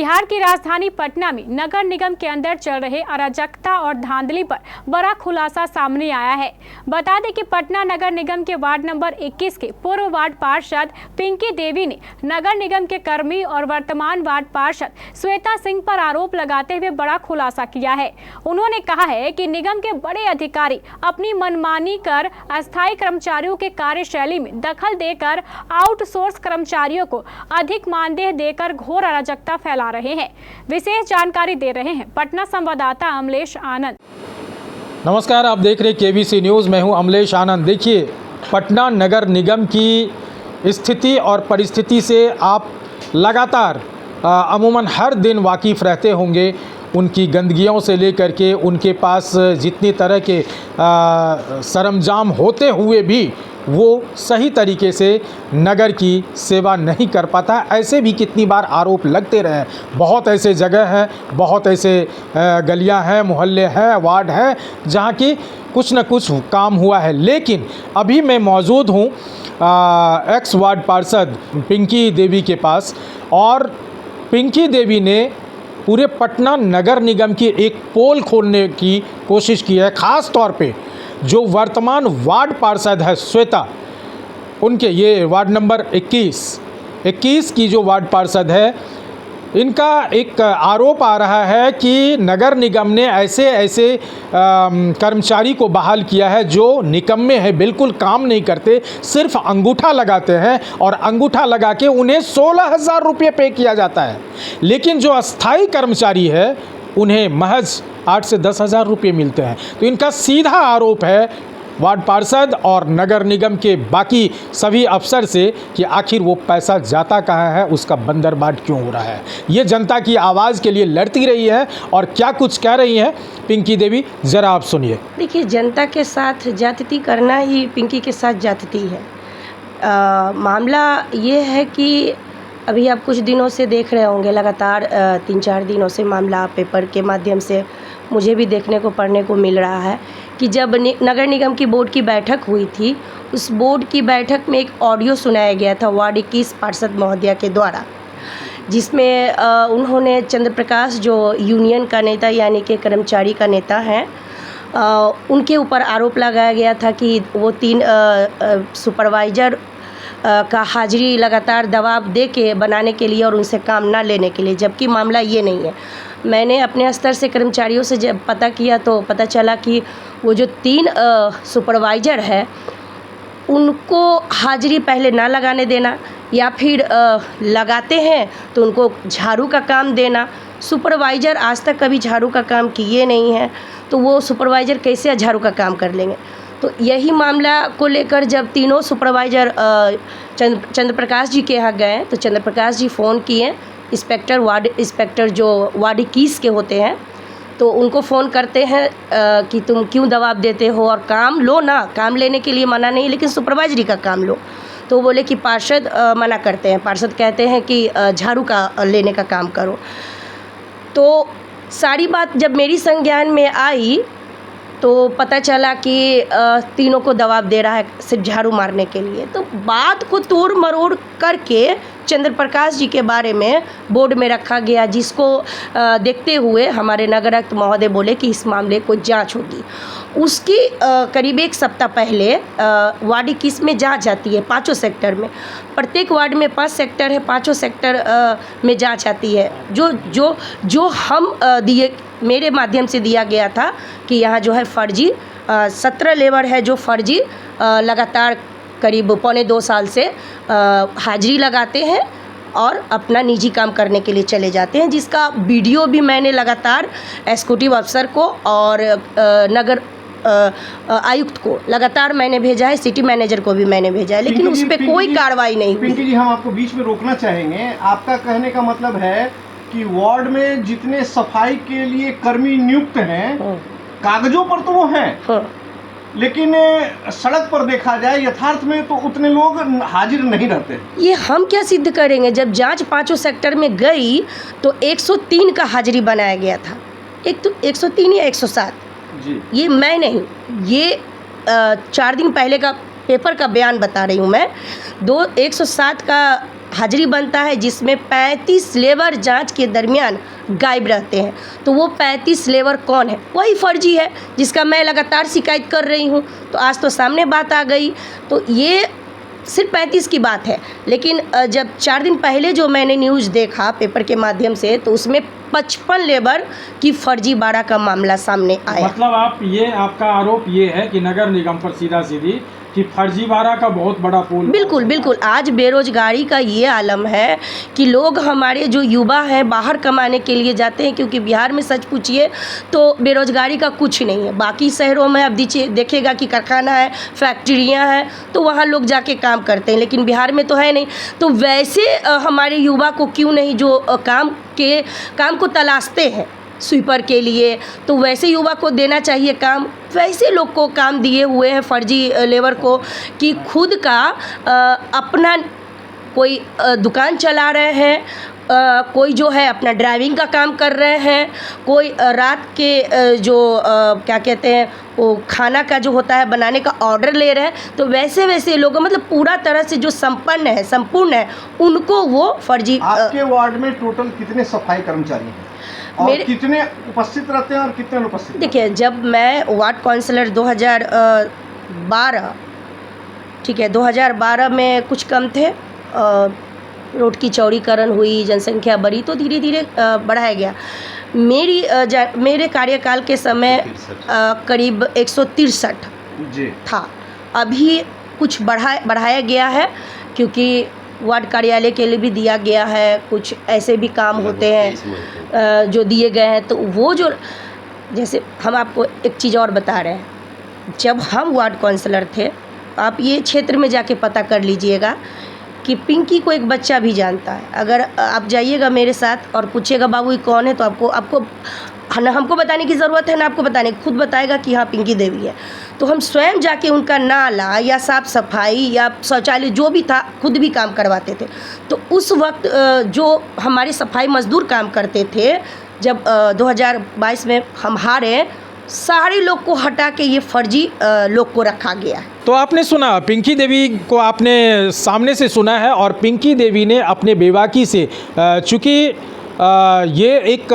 बिहार की राजधानी पटना में नगर निगम के अंदर चल रहे अराजकता और धांधली पर बड़ा खुलासा सामने आया है। बता दें कि पटना नगर निगम के वार्ड नंबर 21 के पूर्व वार्ड पार्षद पिंकी देवी ने नगर निगम के कर्मी और वर्तमान वार्ड पार्षद श्वेता सिंह पर आरोप लगाते हुए बड़ा खुलासा किया है। उन्होंने कहा है कि निगम के बड़े अधिकारी अपनी मनमानी कर अस्थायी कर्मचारियों के कार्यशैली में दखल देकर आउटसोर्स कर्मचारियों को अधिक मानदेय देकर घोर अराजकता फैला रहे हैं। विशेष जानकारी दे रहे हैं पटना संवाददाता अमलेश आनंद। नमस्कार, आप देख रहे केबीसी न्यूज़। मैं हूं अमलेश आनंद। देखिए, पटना नगर निगम की स्थिति और परिस्थिति से आप लगातार अमूमन हर दिन वाकिफ़ रहते होंगे। उनकी गंदगियों से लेकर के उनके पास जितनी तरह के सरंजाम होते हुए भी वो सही तरीके से नगर की सेवा नहीं कर पाता। ऐसे भी कितनी बार आरोप लगते रहे। बहुत ऐसे जगह हैं, बहुत ऐसे गलियां हैं, मोहल्ले हैं, वार्ड हैं जहां की कुछ न कुछ काम हुआ है। लेकिन अभी मैं मौजूद हूं एक्स वार्ड पार्षद पिंकी देवी के पास, और पिंकी देवी ने पूरे पटना नगर निगम की एक पोल खोलने की कोशिश की है। ख़ास तौर पे जो वर्तमान वार्ड पार्षद है श्वेता, उनके ये वार्ड नंबर 21 की जो वार्ड पार्षद है, इनका एक आरोप आ रहा है कि नगर निगम ने ऐसे कर्मचारी को बहाल किया है जो निकम्मे हैं, बिल्कुल काम नहीं करते, सिर्फ अंगूठा लगाते हैं और अंगूठा लगा के उन्हें 16,000 रुपये पे किया जाता है। लेकिन जो अस्थाई कर्मचारी है उन्हें महज 8 से 10,000 रुपये मिलते हैं। तो इनका सीधा आरोप है वार्ड पार्षद और नगर निगम के बाकी सभी अफसर से कि आखिर वो पैसा जाता कहाँ है, उसका बंदरबाट क्यों हो रहा है। ये जनता की आवाज़ के लिए लड़ती रही है और क्या कुछ कह रही हैं पिंकी देवी, ज़रा आप सुनिए। देखिए, जनता के साथ ज्यादती करना ही पिंकी के साथ ज्यादती है। मामला ये है कि अभी आप कुछ दिनों से देख रहे होंगे, लगातार 3-4 दिनों से मामला पेपर के माध्यम से मुझे भी देखने को पढ़ने को मिल रहा है कि जब नगर निगम की बोर्ड की बैठक हुई थी, उस बोर्ड की बैठक में एक ऑडियो सुनाया गया था वार्ड 21 पार्षद महोदया के द्वारा, जिसमें उन्होंने चंद्र प्रकाश जो यूनियन का नेता यानी कि कर्मचारी का नेता हैं, उनके ऊपर आरोप लगाया गया था कि वो 3 सुपरवाइज़र का हाजिरी लगातार दबाव दे के बनाने के लिए और उनसे काम ना लेने के लिए, जबकि मामला ये नहीं है। मैंने अपने स्तर से कर्मचारियों से जब पता किया तो पता चला कि वो जो 3 सुपरवाइज़र है उनको हाजिरी पहले ना लगाने देना, या फिर लगाते हैं तो उनको झाड़ू का काम देना। सुपरवाइज़र आज तक कभी झाड़ू का काम किए नहीं हैं, तो वो सुपरवाइज़र कैसे झाड़ू का काम कर लेंगे। तो यही मामला को लेकर जब तीनों सुपरवाइज़र चंद्र प्रकाश जी के यहाँ गए तो चंद्र प्रकाश जी फ़ोन किए वार्ड इंस्पेक्टर जो वार्ड 21 के होते हैं, तो उनको फ़ोन करते हैं कि तुम क्यों दबाव देते हो और काम लो ना, काम लेने के लिए मना नहीं, लेकिन सुपरवाइजरी का काम लो। तो बोले कि पार्षद मना करते हैं, पार्षद कहते हैं कि झाड़ू का लेने का काम करो। तो सारी बात जब मेरी संज्ञान में आई तो पता चला कि तीनों को दबाव दे रहा है सिर्फ झाड़ू मारने के लिए। तो बात को तोड़ मरोड़ करके चंद्र प्रकाश जी के बारे में बोर्ड में रखा गया, जिसको देखते हुए हमारे नगरायुक्त महोदय बोले कि इस मामले को जांच होगी। उसकी करीब 1 सप्ताह पहले वार्ड 21 में जांच आती है 5 सेक्टर में। प्रत्येक वार्ड में 5 सेक्टर है, 5 सेक्टर में जांच आती है। जो हम दिए, मेरे माध्यम से दिया गया था कि यहाँ जो है फर्जी 17 लेबर है जो फर्जी लगातार करीब 1.25 साल से हाजिरी लगाते हैं और अपना निजी काम करने के लिए चले जाते हैं, जिसका वीडियो भी मैंने लगातार एग्जीक्यूटिव अफसर को और नगर आयुक्त को लगातार मैंने भेजा है, सिटी मैनेजर को भी मैंने भेजा है, लेकिन उस पर कोई कार्रवाई नहीं हुई। पिंकी जी, हम आपको बीच में रोकना चाहेंगे। आपका कहने का मतलब है कि वार्ड में जितने सफाई के लिए कर्मी नियुक्त हैं, कागजों पर तो वो हैं, लेकिन सड़क पर देखा जाए यथार्थ में तो उतने लोग हाजिर नहीं रहते। ये हम क्या सिद्ध करेंगे? जब जांच 5 सेक्टर में गई तो 103 का हाजिरी बनाया गया था। एक तो 103 या 107 जी, ये मैं नहीं, ये 4 दिन पहले का पेपर का बयान बता रही हूँ मैं। 107 का हाजिरी बनता है, जिसमें 35 लेबर जांच के दरमियान गायब रहते हैं। तो वो 35 लेबर कौन है? वही फर्जी है जिसका मैं लगातार शिकायत कर रही हूँ। तो आज तो सामने बात आ गई। तो ये सिर्फ 35 की बात है, लेकिन जब 4 दिन पहले जो मैंने न्यूज़ देखा पेपर के माध्यम से, तो उसमें 55 लेबर की फर्जीवाड़ा का मामला सामने आया। मतलब आपका आरोप ये है कि नगर निगम पर सीधा सीधी कि फर्जीवाड़ा का बहुत बड़ा पोल। बिल्कुल बिल्कुल। आज बेरोजगारी का ये आलम है कि लोग हमारे जो युवा हैं बाहर कमाने के लिए जाते हैं, क्योंकि बिहार में सच पूछिए तो बेरोजगारी का कुछ नहीं है। बाकी शहरों में आप देखिएगा कि कारखाना है, फैक्ट्रियां हैं, तो वहाँ लोग जाके काम करते हैं, लेकिन बिहार में तो है नहीं। तो वैसे हमारे युवा को क्यों नहीं, जो काम को तलाशते हैं स्वीपर के लिए, तो वैसे युवा को देना चाहिए काम। वैसे लोग को काम दिए हुए हैं फर्जी लेबर को कि खुद का अपना कोई दुकान चला रहे हैं, कोई जो है अपना ड्राइविंग का काम कर रहे हैं, कोई रात के जो क्या कहते हैं वो खाना का जो होता है बनाने का ऑर्डर ले रहे हैं। तो वैसे लोग मतलब पूरा तरह से जो संपूर्ण है उनको वो फर्जी। आपके वार्ड में टोटल कितने सफाई कर्मचारी हैं और कितने उपस्थित रहते हैं और कितने अनुपस्थित? देखिए, जब मैं वार्ड काउंसलर 2012, ठीक है, 2012 में कुछ कम थे, रोड की चौड़ीकरण हुई, जनसंख्या बढ़ी, तो धीरे धीरे बढ़ाया गया। मेरे कार्यकाल के समय करीब 163 था। अभी कुछ बढ़ाया गया है, क्योंकि वार्ड कार्यालय के लिए भी दिया गया है, कुछ ऐसे भी काम होते हैं जो दिए गए हैं। तो वो जो, जैसे हम आपको एक चीज़ और बता रहे हैं, जब हम वार्ड काउंसलर थे, आप ये क्षेत्र में जाके पता कर लीजिएगा कि पिंकी को एक बच्चा भी जानता है। अगर आप जाइएगा मेरे साथ और पूछिएगा बाबू ये कौन है, तो आपको ना हमको बताने की ज़रूरत है ना आपको बताने, खुद बताएगा कि हाँ पिंकी देवी है। तो हम स्वयं जाके उनका नाला या साफ़ सफाई या शौचालय जो भी था खुद भी काम करवाते थे। तो उस वक्त जो हमारे सफाई मजदूर काम करते थे, जब 2022 में हम हारे, सारे लोग को हटा के ये फर्जी लोग को रखा गया। तो आपने सुना, पिंकी देवी को आपने सामने से सुना है, और पिंकी देवी ने अपने बेबाकी से, चूँकि ये एक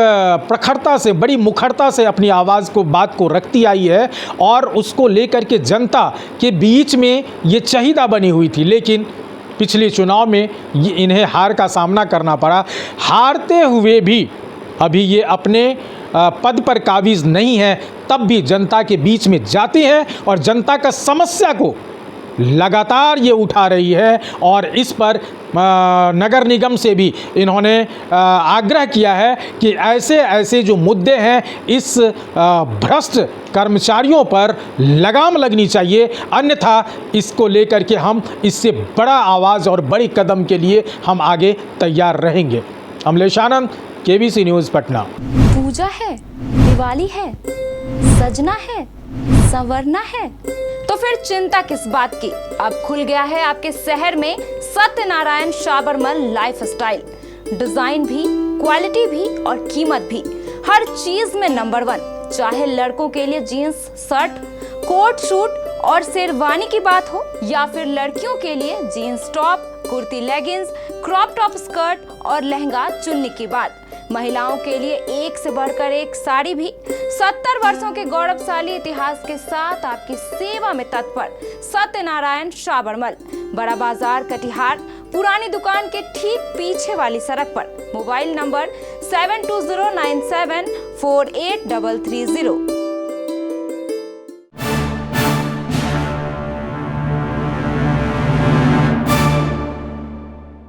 प्रखरता से, बड़ी मुखरता से अपनी आवाज़ को, बात को रखती आई है, और उसको लेकर के जनता के बीच में ये चहीदा बनी हुई थी। लेकिन पिछले चुनाव में इन्हें हार का सामना करना पड़ा। हारते हुए भी अभी ये अपने पद पर काबिज नहीं है, तब भी जनता के बीच में जाती है और जनता का समस्या को लगातार ये उठा रही है। और इस पर नगर निगम से भी इन्होंने आग्रह किया है कि ऐसे जो मुद्दे हैं, इस भ्रष्ट कर्मचारियों पर लगाम लगनी चाहिए, अन्यथा इसको लेकर के हम इससे बड़ा आवाज़ और बड़ी कदम के लिए हम आगे तैयार रहेंगे। अमलेश आनंद, केबीसी न्यूज़, पटना। पूजा है, दिवाली है, सजना है, संवरना है, तो फिर चिंता किस बात की। अब खुल गया है आपके शहर में सत्यनारायण शाबरमल लाइफस्टाइल। डिजाइन भी, क्वालिटी भी और कीमत भी, हर चीज में नंबर 1। चाहे लड़कों के लिए जीन्स, शर्ट, कोट, सूट और शेरवानी की बात हो, या फिर लड़कियों के लिए jeans top, kurti, leggings, crop top, skirt और लहंगा चुन्नी की बात। महिलाओं के लिए एक से बढ़कर एक साड़ी भी। 70 वर्षों के गौरवशाली इतिहास के साथ आपकी सेवा में तत्पर सत्यनारायण शाबरमल, बड़ा बाजार, कटिहार, पुरानी दुकान के ठीक पीछे वाली सड़क पर। Mobile number 7209748330।